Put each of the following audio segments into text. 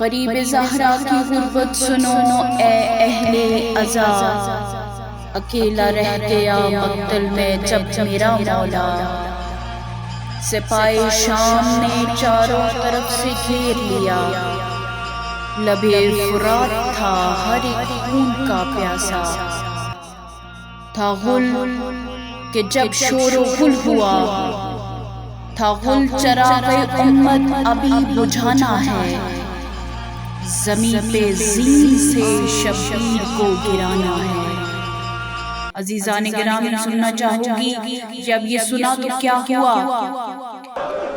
غریب زہرا کی غربت سنو اے اہل عزا، اکیلا رہ گیا مقتل میں جب میرا مولا، سپاہ شام نے چاروں طرف سے گھیر لیا، لبے فرات تھا ہر ایک خون کا پیاسا، تھا غل کہ جب شور و غل ہوا، تھا غل چراغ امت ابھی بجھانا ہے، زمین پہ زین سے شبیر کو گرانا ہے۔ عزیزان گرامی سننا چاہوں گی جب یہ سنا تو کیا ہوا،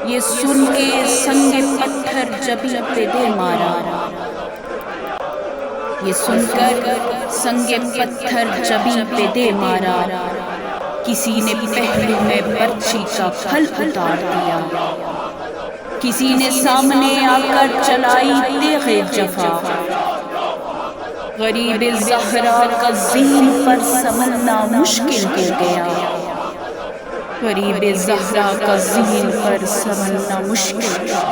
یہ سن کے سنگ پتھر جبیں پہ دے مارا، یہ سن کر سنگ پتھر جبیں پہ دے مارا، کسی نے پہلو میں برچھی کا پھل اتار دیا، کسی نے سامنے آ کر چلائی تیغ جفا، غریب زہرا کا زین پر سنبھلنا مشکل ہو گیا، غریب زہرا کا زین پر سنبھلنا مشکل تھا۔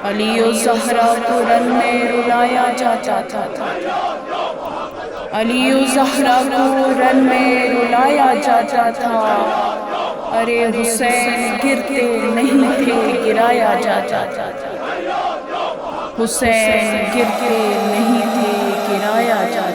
علی و زہرا کو رن میں رلایا جاتا تھا، علی و زہرا کو رن میں رلایا جاتا تھا، ارے حسین گرتے نہیں تھے گرایا جاتا تھا، حسین گرتے نہیں تھے گرایا جاتا تھا۔